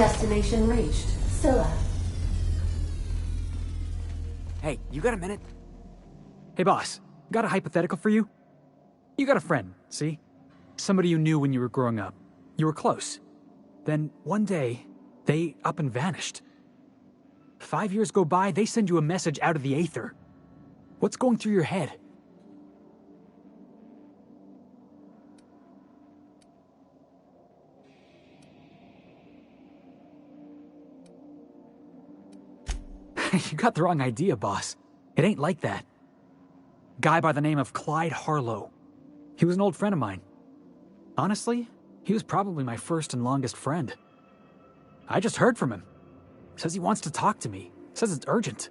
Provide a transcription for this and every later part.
Destination reached. Scylla. Hey, you got a minute? Hey boss, got a hypothetical for you? You got a friend, see? Somebody you knew when you were growing up. You were close. Then, one day, they up and vanished. 5 years go by, they send you a message out of the aether. What's going through your head? You got the wrong idea, boss. It ain't like that. Guy by the name of Clyde Harlow. He was an old friend of mine. Honestly, he was probably my first and longest friend. I just heard from him. Says he wants to talk to me. Says it's urgent.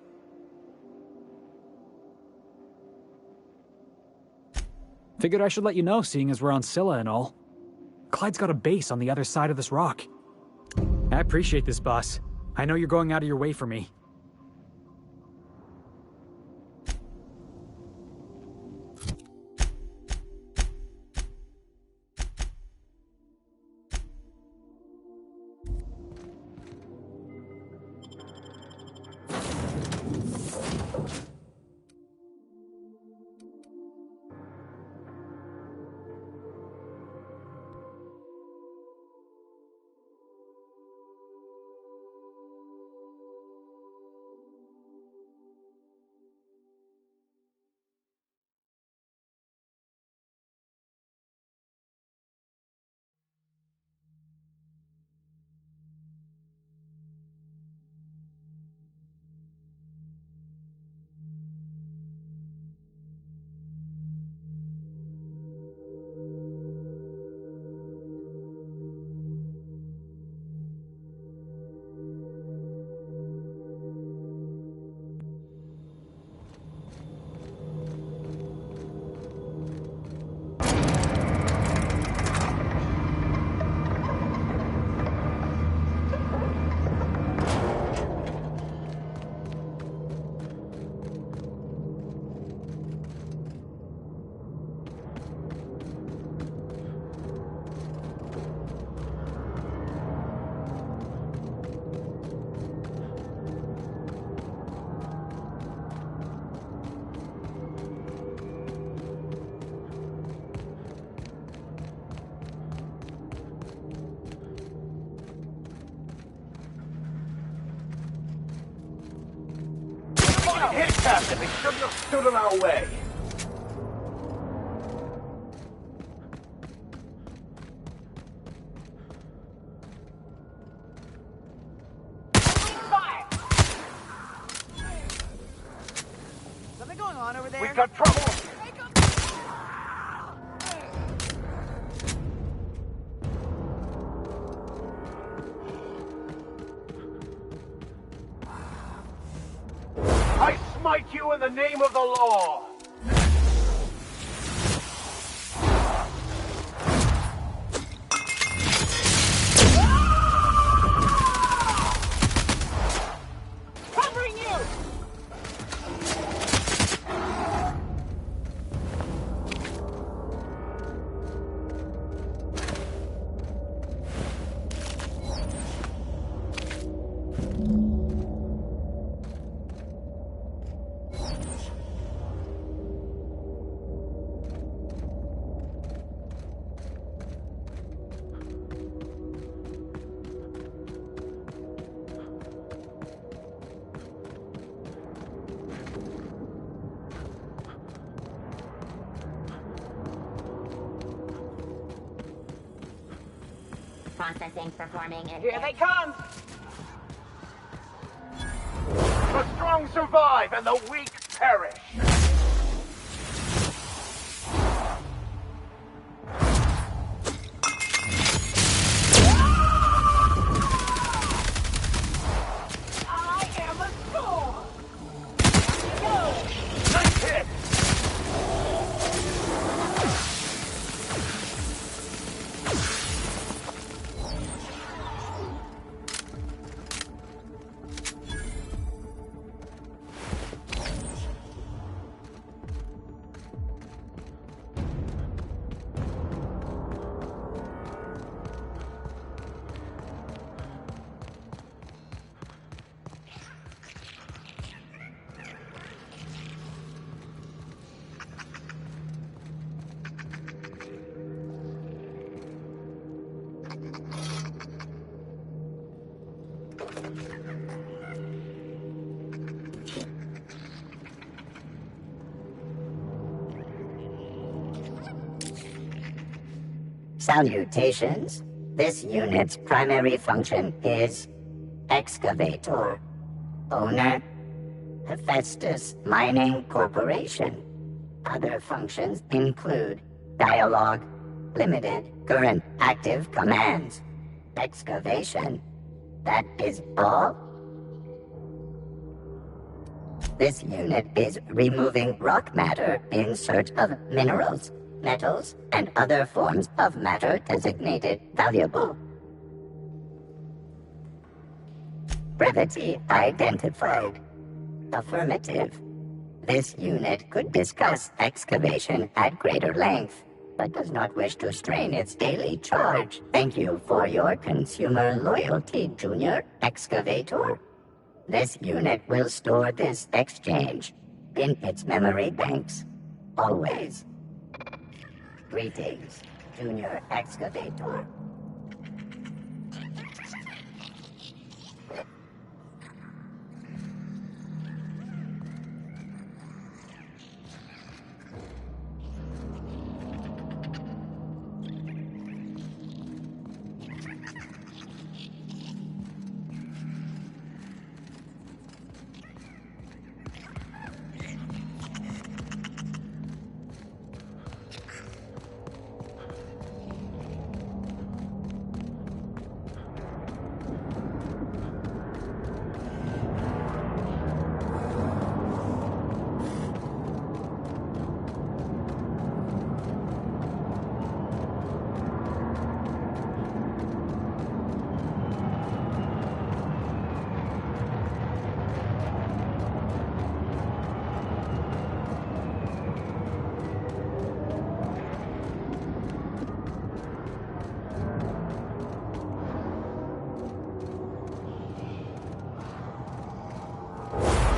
Figured I should let you know, seeing as we're on Scylla and all. Clyde's got a base on the other side of this rock. I appreciate this, boss. I know you're going out of your way for me. Hit, Captain! They shouldn't have stood in our way! Fire! Something going on over there? We've got trouble! I smite you in the name of the law! Covering you! Processing performing. Here they come! The strong survive and the weak perish! I am a soul! Nice hit! Salutations. This unit's primary function is excavator. Owner, Hephaestus Mining Corporation. Other functions include dialogue, limited, current, active commands, excavation. That is all. This unit is removing rock matter in search of minerals, metals, and other forms of matter designated valuable. Brevity identified. Affirmative. This unit could discuss excavation at greater length, but does not wish to strain its daily charge. Thank you for your consumer loyalty, Junior Excavator. This unit will store this exchange in its memory banks. Always. Greetings, Junior Excavator.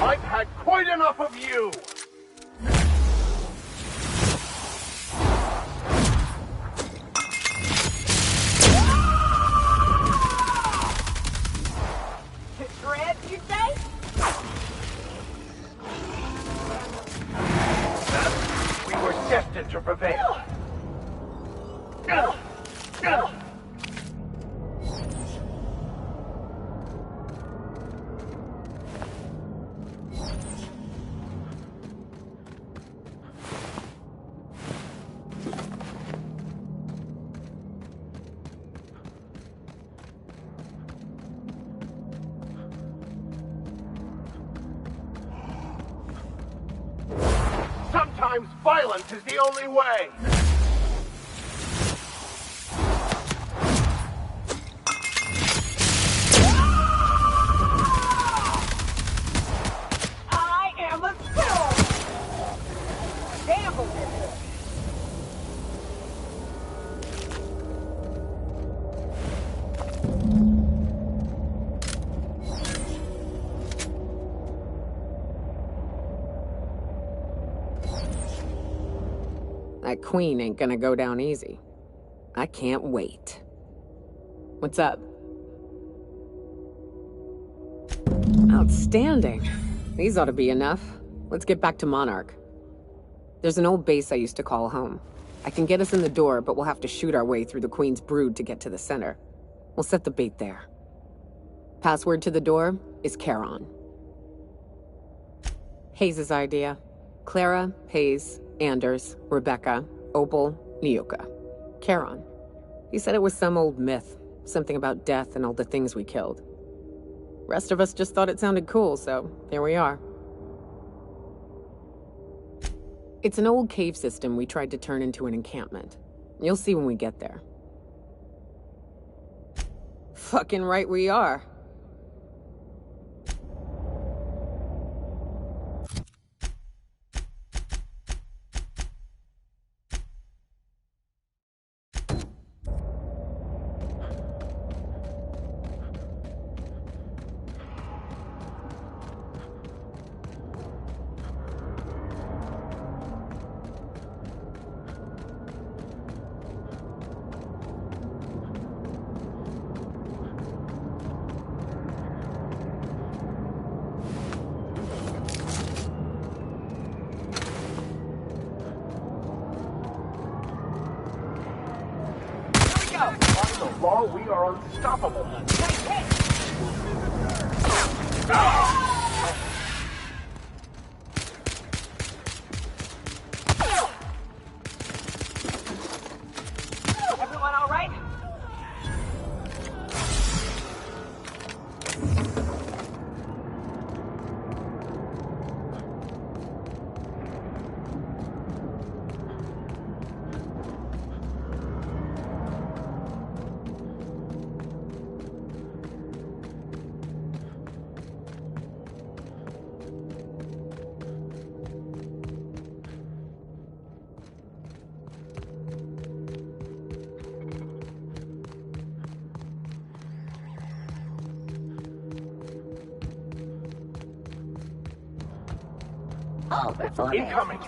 I've had quite enough of you! Dread, you say? We were destined to prevail. Sometimes violence is the only way. I am a storm! Gamble with it! That queen ain't gonna go down easy. I can't wait. What's up? Outstanding. These ought to be enough. Let's get back to Monarch. There's an old base I used to call home. I can get us in the door, but we'll have to shoot our way through the Queen's brood to get to the center. We'll set the bait there. Password to the door is Charon. Hayes' idea. Clara, Hayes, Anders, Rebecca, Opal, Niuka. Charon. He said it was some old myth, something about death and all the things we killed. Rest of us just thought it sounded cool, so here we are. It's an old cave system we tried to turn into an encampment. You'll see when we get there. Fucking right we are. so far, we are unstoppable. Everyone all right? All performing. Incoming.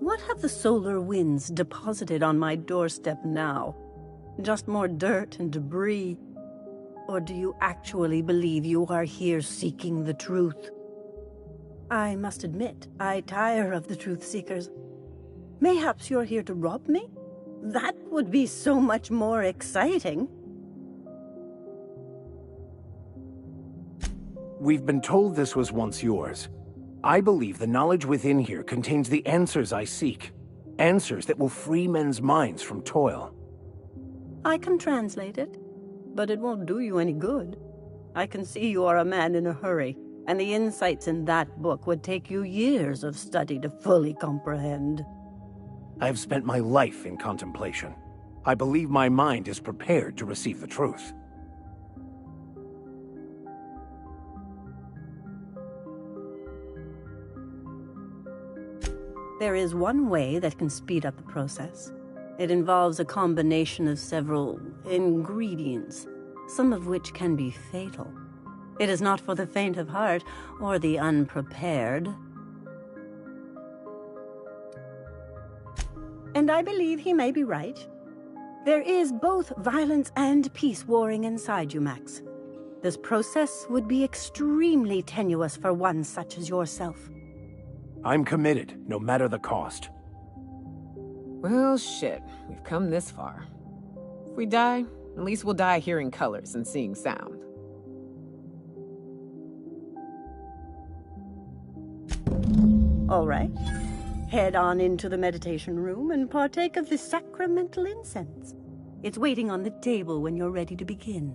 What have the solar winds deposited on my doorstep now? Just more dirt and debris? Or do you actually believe you are here seeking the truth? I must admit, I tire of the truth seekers. Mayhaps you're here to rob me? That would be so much more exciting. We've been told this was once yours. I believe the knowledge within here contains the answers I seek. Answers that will free men's minds from toil. I can translate it, but it won't do you any good. I can see you are a man in a hurry, and the insights in that book would take you years of study to fully comprehend. I have spent my life in contemplation. I believe my mind is prepared to receive the truth. There is one way that can speed up the process. It involves a combination of several ingredients, some of which can be fatal. It is not for the faint of heart or the unprepared. And I believe he may be right. There is both violence and peace warring inside you, Max. This process would be extremely tenuous for one such as yourself. I'm committed, no matter the cost. Well, shit. We've come this far. If we die, at least we'll die hearing colors and seeing sound. All right. Head on into the meditation room and partake of the sacramental incense. It's waiting on the table when you're ready to begin.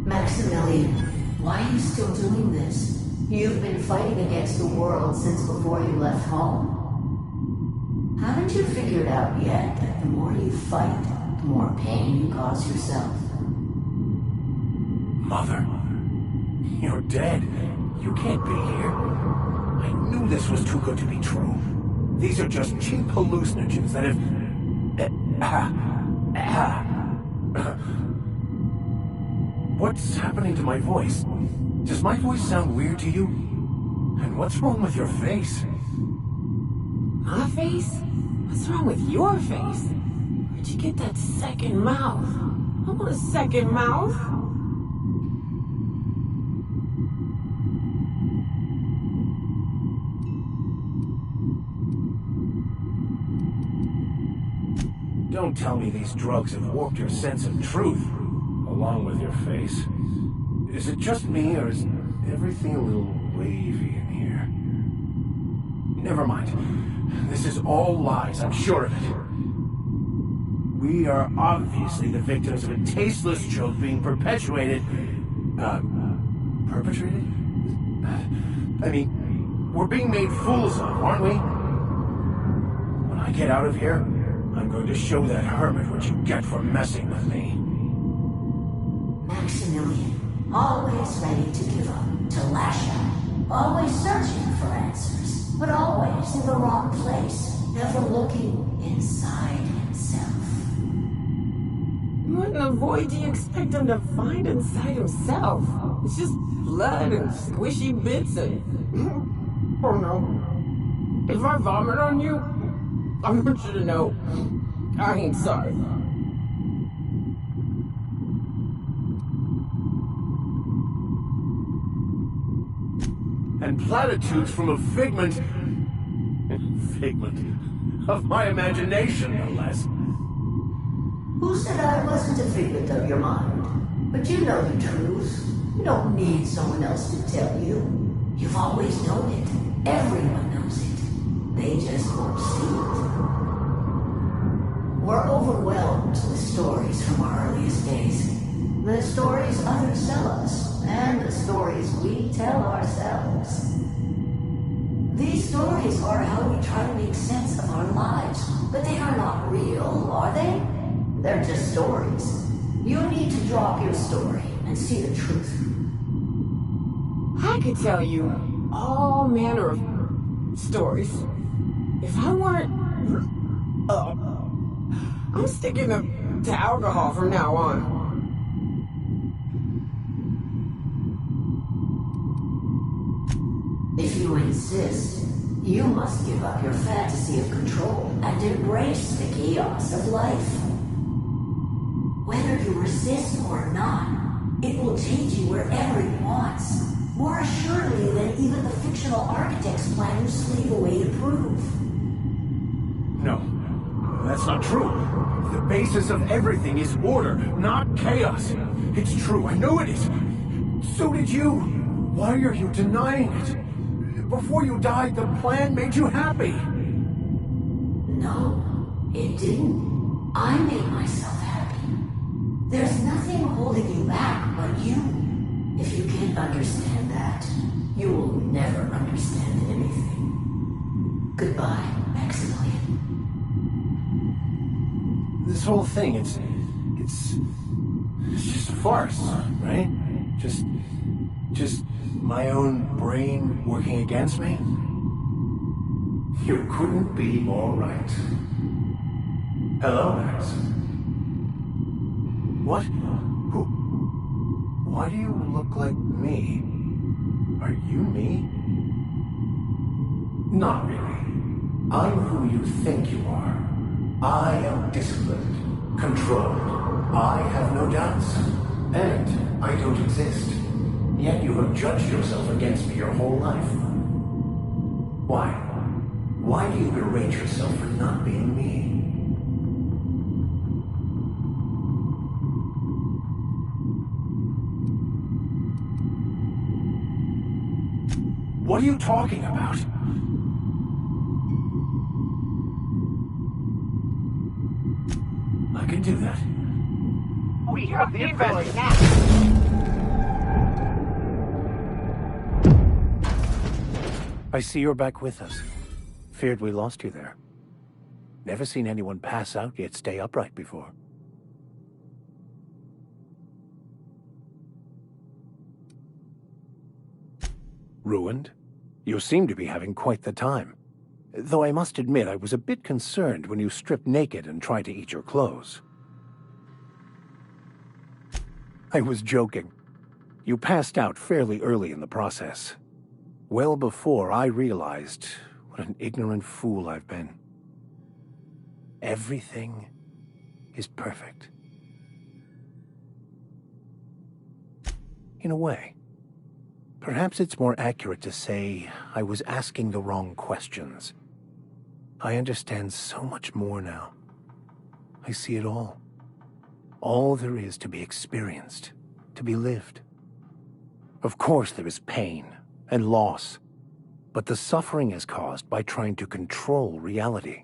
Maximilian, why are you still doing this? You've been fighting against the world since before you left home. Haven't you figured out yet that the more you fight, the more pain you cause yourself? Mother, you're dead. You can't be here. I knew this was too good to be true. These are just cheap hallucinogens that have... What's happening to my voice? Does my voice sound weird to you? And what's wrong with your face? My face? What's wrong with your face? Where'd you get that second mouth? I want a second mouth. Don't tell me these drugs have warped your sense of truth, along with your face. Is it just me, or is everything a little wavy in here? Never mind. This is all lies, I'm sure of it. We are obviously the victims of a tasteless joke being perpetuated. Perpetrated? I mean, we're being made fools of, aren't we? When I get out of here, I'm going to show that hermit what you get for messing with me. Maximilian, always ready to give up, to lash out, always searching for answers, but always in the wrong place, never looking inside himself. What in the void do you expect him to find inside himself? It's just blood and squishy bits and... Oh no. If I vomit on you, I want you to know I ain't sorry. And platitudes from a figment of my imagination, no less. Who said I wasn't a figment of your mind? But you know the truth. You don't need someone else to tell you. You've always known it. Everyone knows it. They just won't see it. We're overwhelmed with stories from our earliest days. The stories others tell us, and the stories we tell ourselves. These stories are how we try to make sense of our lives, but they are not real, are they? They're just stories. You need to drop your story and see the truth. I could tell you all manner of stories. If I weren't... I'm sticking to alcohol from now on. If you insist, you must give up your fantasy of control and embrace the chaos of life. Whether you resist or not, it will change you wherever it wants, more assuredly than even the fictional architects plan to slave away to prove. No, that's not true. The basis of everything is order, not chaos. It's true, I know it is. So did you. Why are you denying it? Before you died, the plan made you happy. No, it didn't. I made myself happy. There's nothing holding you back but you. If you can't understand that, you will never understand anything. Goodbye, Maximilian. This whole thing, it's just a farce, right? Just my own brain working against me? You couldn't be more right. Hello, Max. What? Who? Why do you look like me? Are you me? Not really. I'm who you think you are. I am disciplined, controlled. I have no doubts. And I don't exist. Yet you have judged yourself against me your whole life. Why? Why do you berate yourself for not being me? What are you talking about? I can do that. We have the advantage. I see you're back with us. Feared we lost you there. Never seen anyone pass out yet stay upright before. Ruined? You seem to be having quite the time. Though I must admit I was a bit concerned when you stripped naked and tried to eat your clothes. I was joking. You passed out fairly early in the process. Well before I realized what an ignorant fool I've been. Everything is perfect. In a way. Perhaps it's more accurate to say I was asking the wrong questions. I understand so much more now. I see it all. All there is to be experienced, to be lived. Of course there is pain and loss, but the suffering is caused by trying to control reality,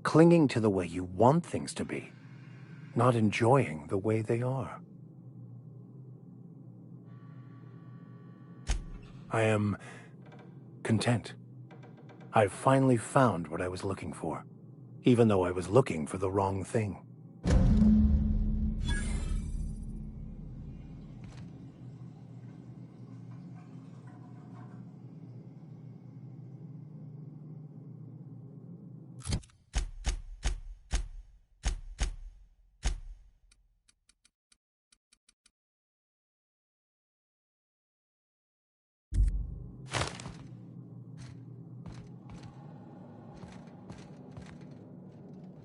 clinging to the way you want things to be, not enjoying the way they are. I am content. I've finally found what I was looking for, even though I was looking for the wrong thing.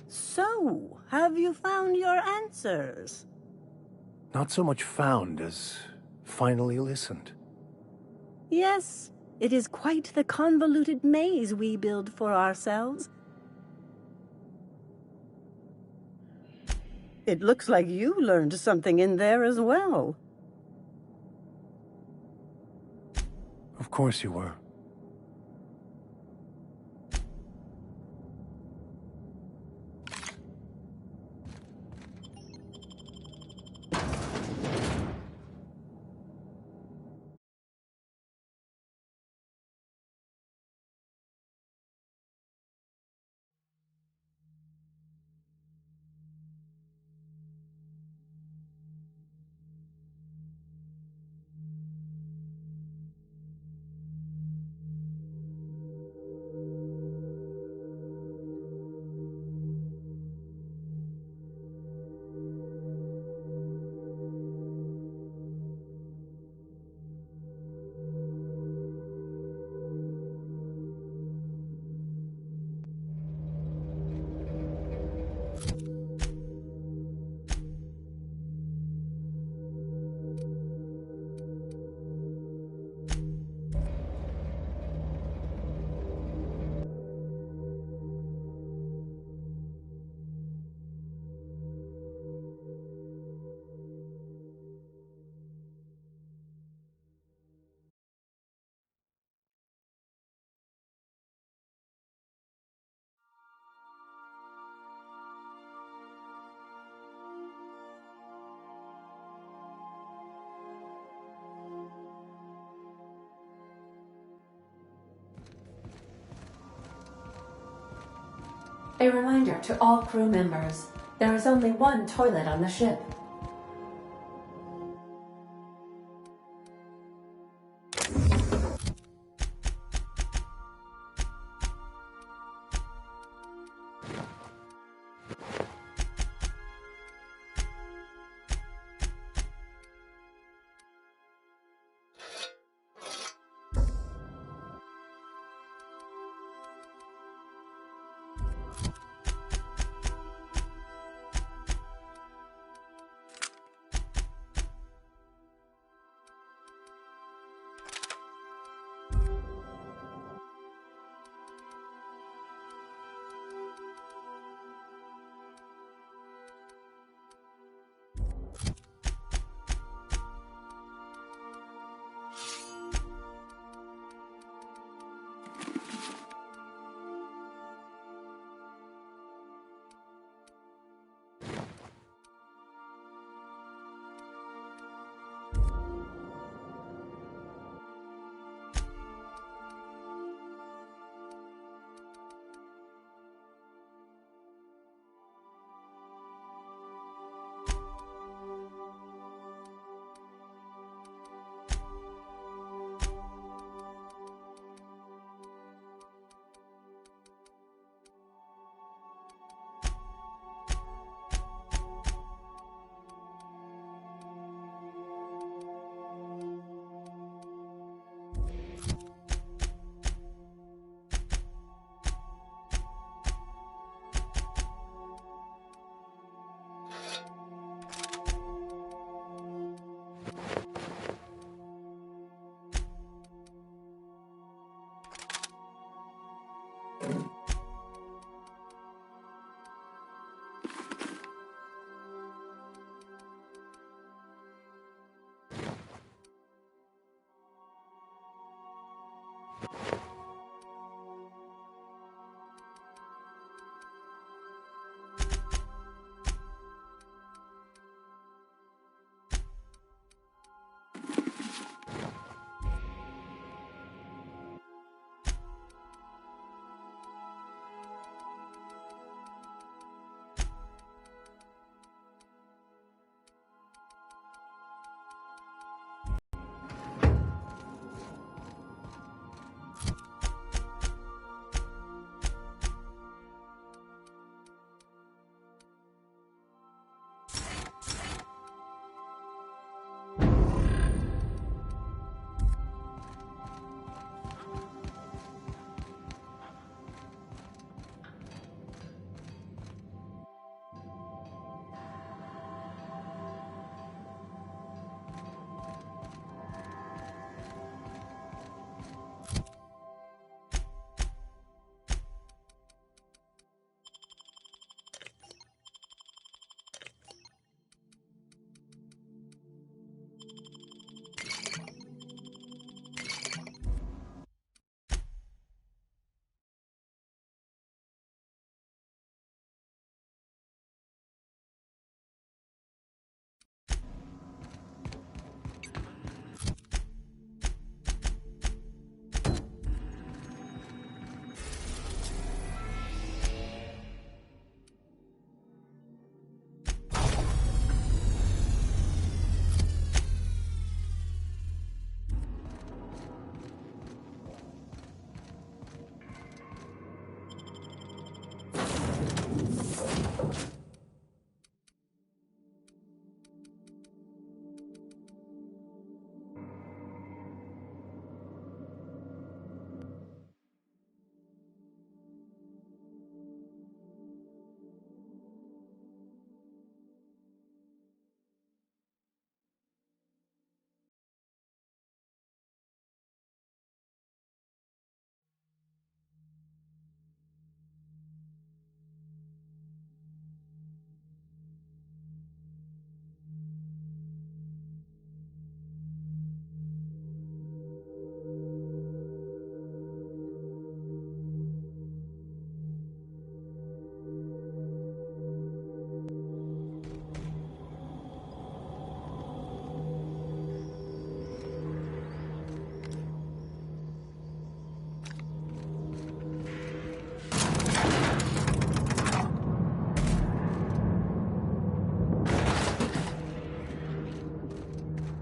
So, have you found your answers? Not so much found as finally listened. Yes, it is quite the convoluted maze we build for ourselves. It looks like you learned something in there as well. Of course you were. A reminder to all crew members, there is only one toilet on the ship.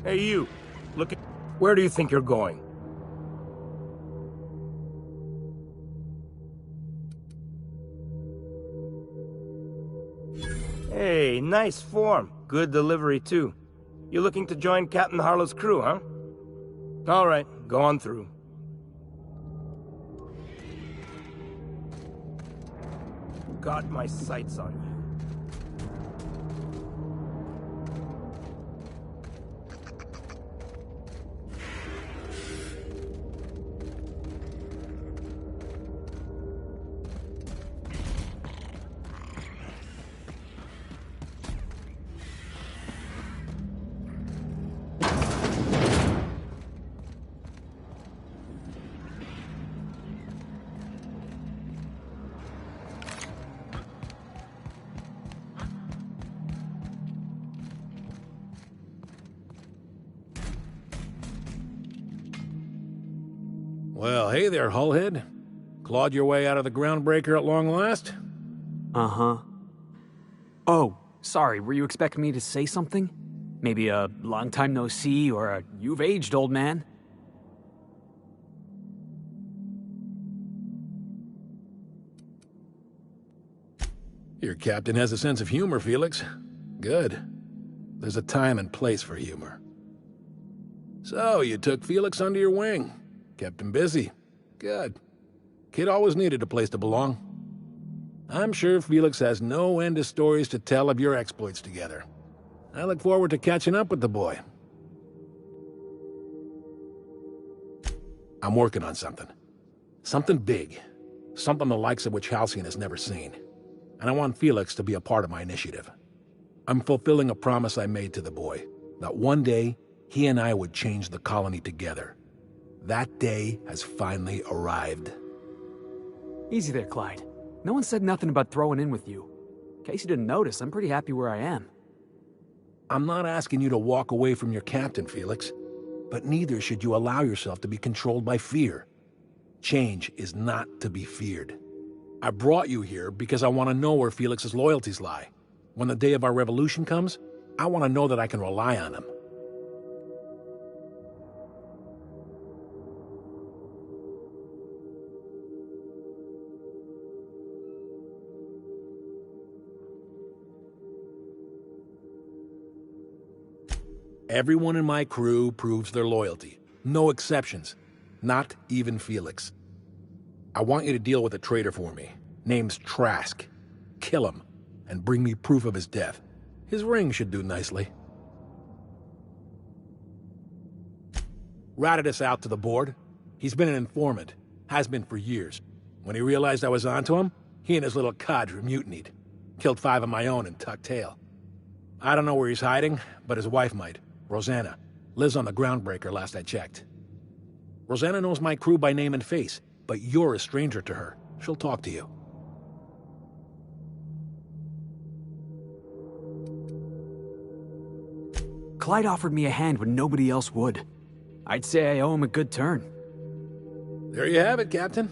Hey, you. Look at... Where do you think you're going? Hey, nice form. Good delivery, too. You looking to join Captain Harlow's crew, huh? All right, go on through. Got my sights on you. Well, hey there, Hullhead. Clawed your way out of the groundbreaker at long last? Uh-huh. Oh, sorry, were you expecting me to say something? Maybe a long time no see, or a you've aged, old man? Your captain has a sense of humor, Felix. Good. There's a time and place for humor. So, you took Felix under your wing. Kept him busy. Good. Kid always needed a place to belong. I'm sure Felix has no end of stories to tell of your exploits together. I look forward to catching up with the boy. I'm working on something. Something big. Something the likes of which Halcyon has never seen. And I want Felix to be a part of my initiative. I'm fulfilling a promise I made to the boy, that one day, he and I would change the colony together. That day has finally arrived. Easy there, Clyde. No one said nothing about throwing in with you. In case you didn't notice, I'm pretty happy where I am. I'm not asking you to walk away from your captain, Felix. But neither should you allow yourself to be controlled by fear. Change is not to be feared. I brought you here because I want to know where Felix's loyalties lie. When the day of our revolution comes, I want to know that I can rely on him. Everyone in my crew proves their loyalty. No exceptions. Not even Felix. I want you to deal with a traitor for me. Name's Trask. Kill him, and bring me proof of his death. His ring should do nicely. Ratted us out to the board. He's been an informant. Has been for years. When he realized I was onto him, he and his little cadre mutinied. Killed 5 of my own and tucked tail. I don't know where he's hiding, but his wife might. Rosanna. Lives on the groundbreaker last I checked. Rosanna knows my crew by name and face, but you're a stranger to her. She'll talk to you. Clyde offered me a hand when nobody else would. I'd say I owe him a good turn. There you have it, Captain.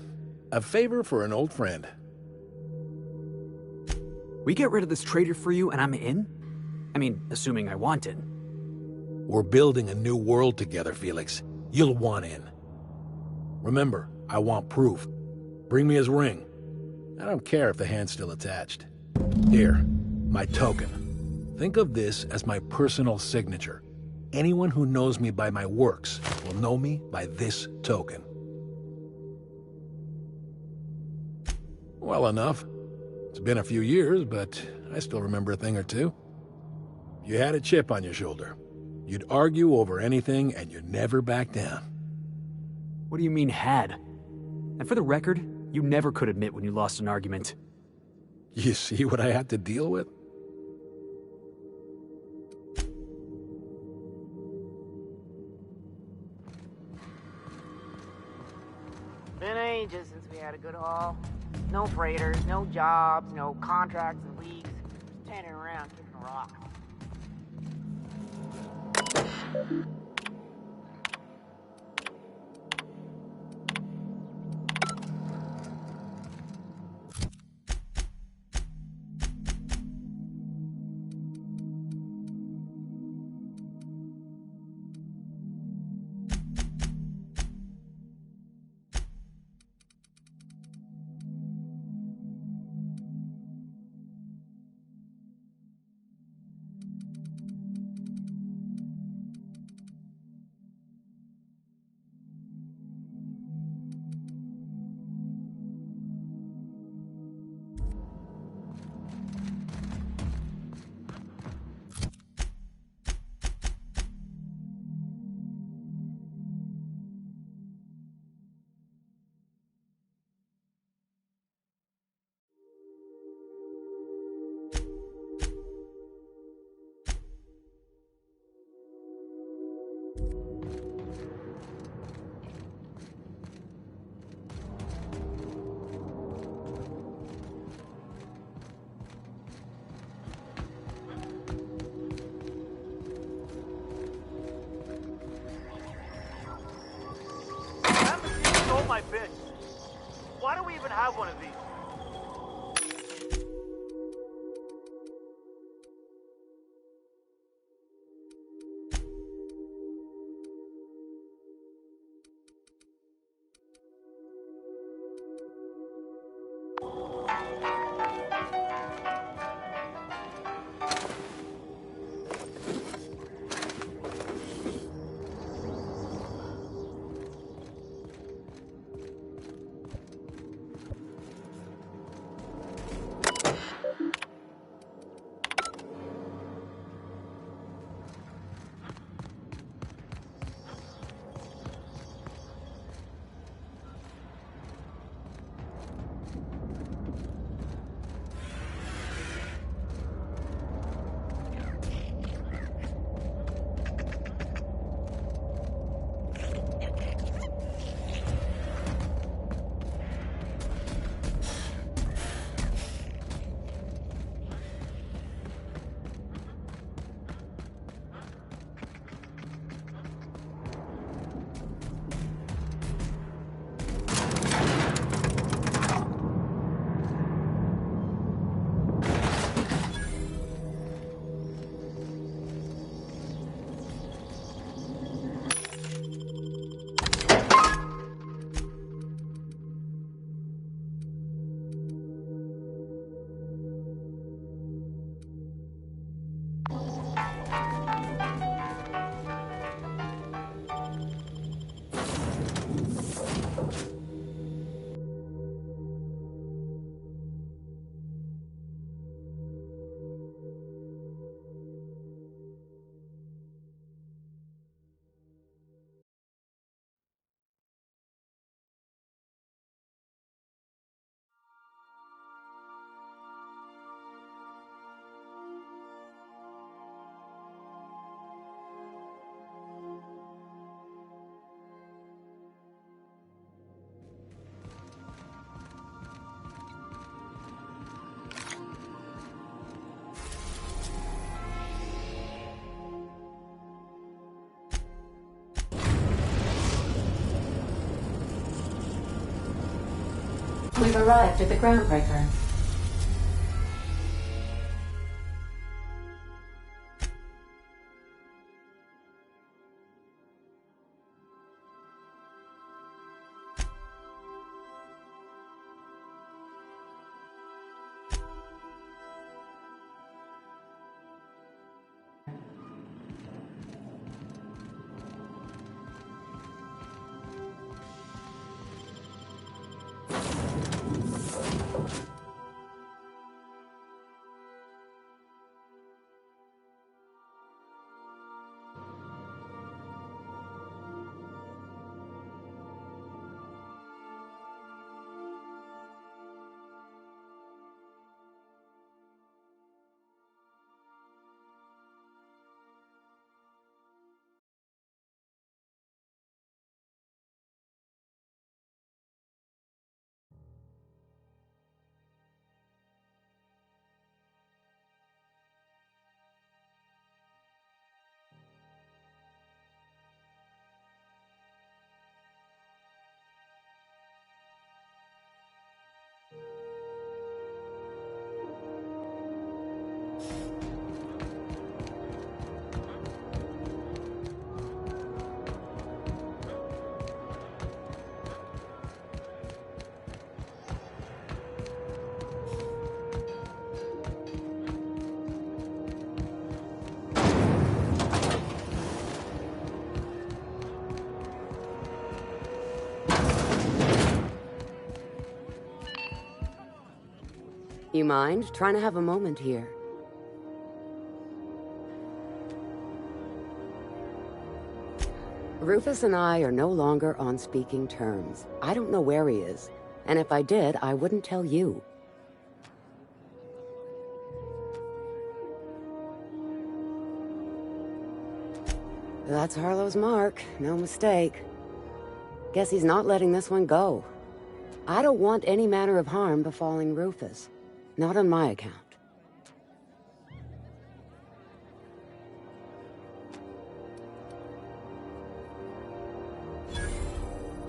A favor for an old friend. We get rid of this traitor for you and I'm in? I mean, assuming I want it. We're building a new world together, Felix. You'll want in. Remember, I want proof. Bring me his ring. I don't care if the hand's still attached. Here, my token. Think of this as my personal signature. Anyone who knows me by my works will know me by this token. Well enough. It's been a few years, but I still remember a thing or two. You had a chip on your shoulder. You'd argue over anything, and you'd never back down. What do you mean, had? And for the record, you never could admit when you lost an argument. You see what I had to deal with? Been ages since we had a good haul. No freighters, no jobs, no contracts and leagues. Just standing around kicking rocks. my bitch. Why do we even have one of these? We've arrived at the groundbreaker. You mind trying to have a moment here? Rufus and I are no longer on speaking terms. I don't know where he is, and if I did, I wouldn't tell you. That's Harlow's mark, no mistake. Guess he's not letting this one go. I don't want any manner of harm befalling Rufus. Not on my account.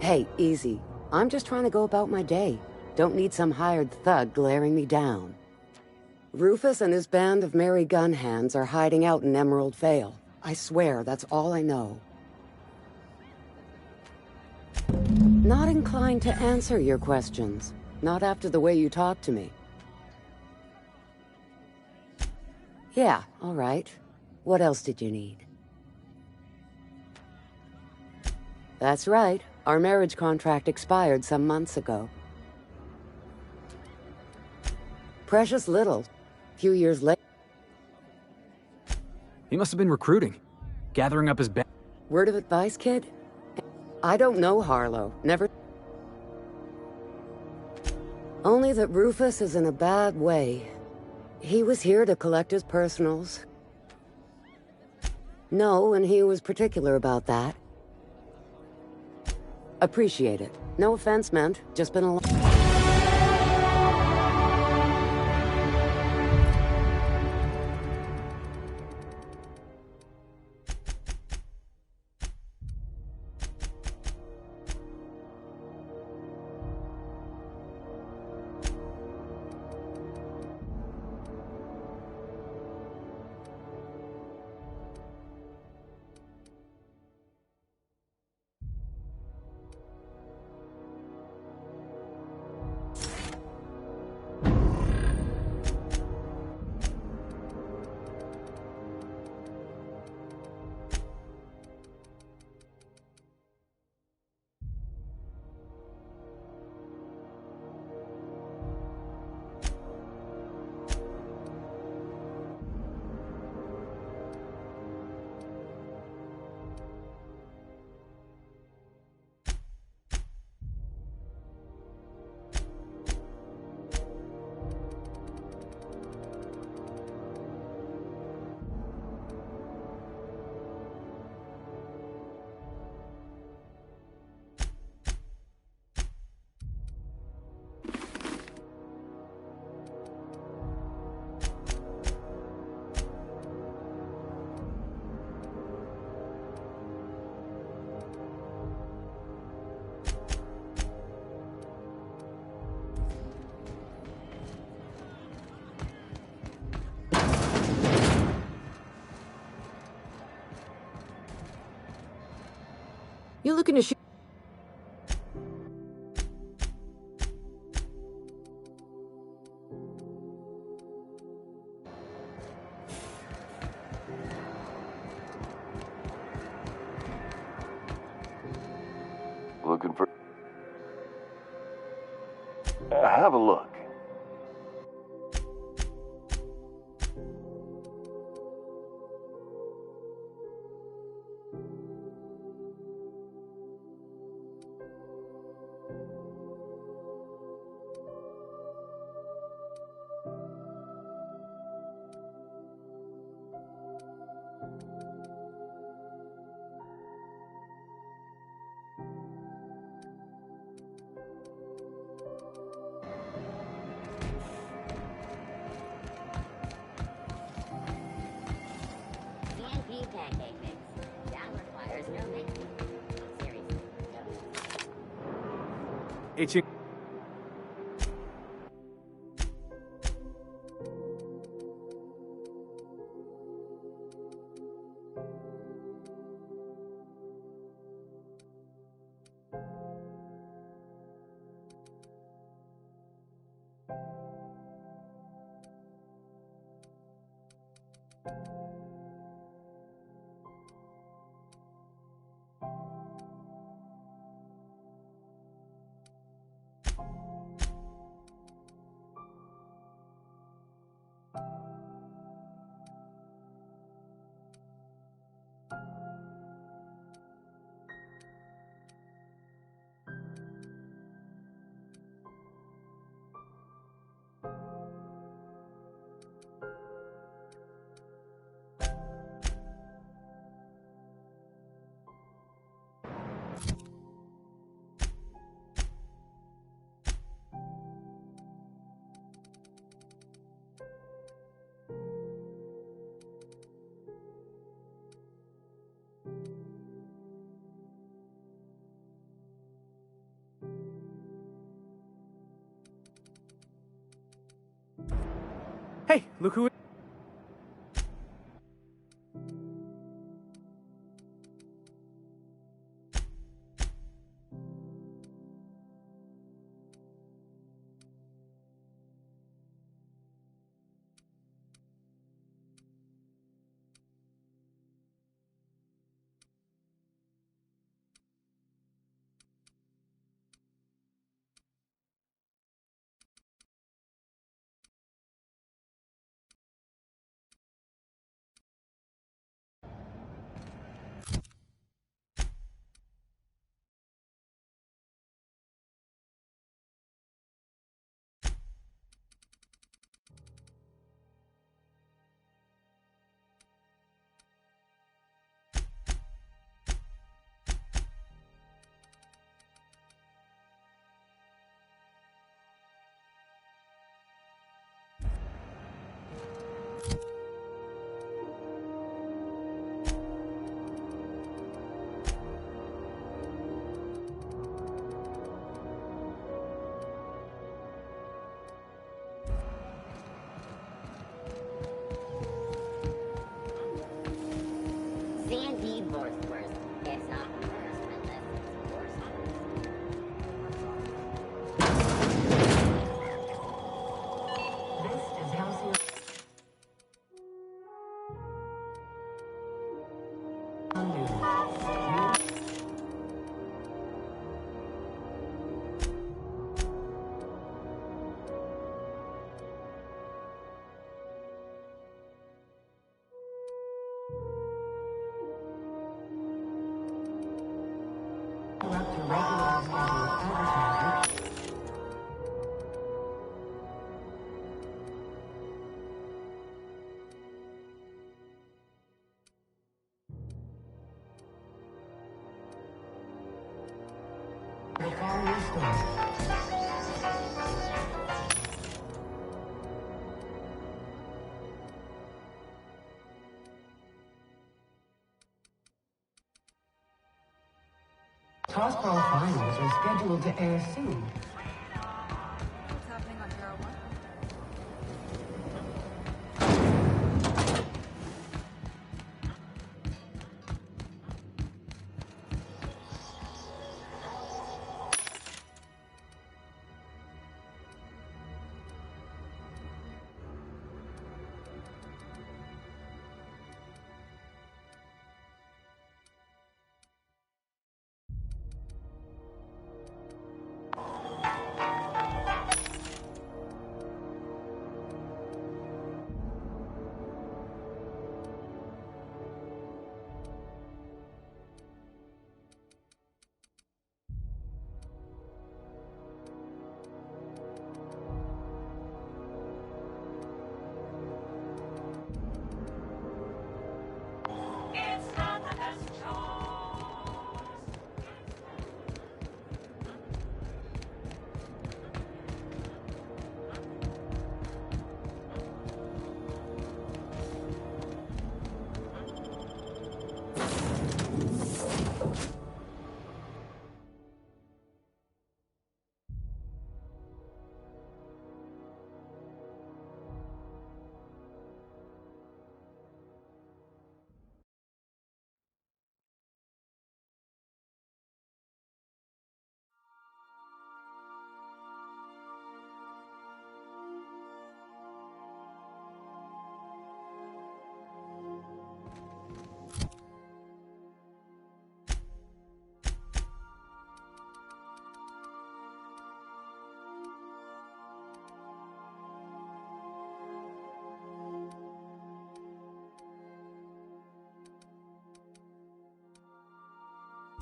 Hey, easy. I'm just trying to go about my day. Don't need some hired thug glaring me down. Rufus and his band of merry gun hands are hiding out in Emerald Vale. I swear, that's all I know. Not inclined to answer your questions. Not after the way you talk to me. Yeah, all right. What else did you need? That's right. Our marriage contract expired some months ago. Precious little. Few years later. He must have been recruiting. Gathering up his band. Word of advice, kid? I don't know Harlow. Never... Only that Rufus is in a bad way. He was here to collect his personals. No, and he was particular about that. Appreciate it. No offense meant. Just been a long... You looking to shoot? Looking for... have a look. Itching. Hey, look who... Sandy Wordsworth is not worse unless it's worse. This is house. Toss Pro finals are scheduled to air soon. What's happening on Hero 1?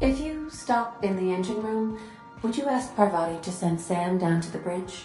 If you stop in the engine room, would you ask Parvati to send Sam down to the bridge?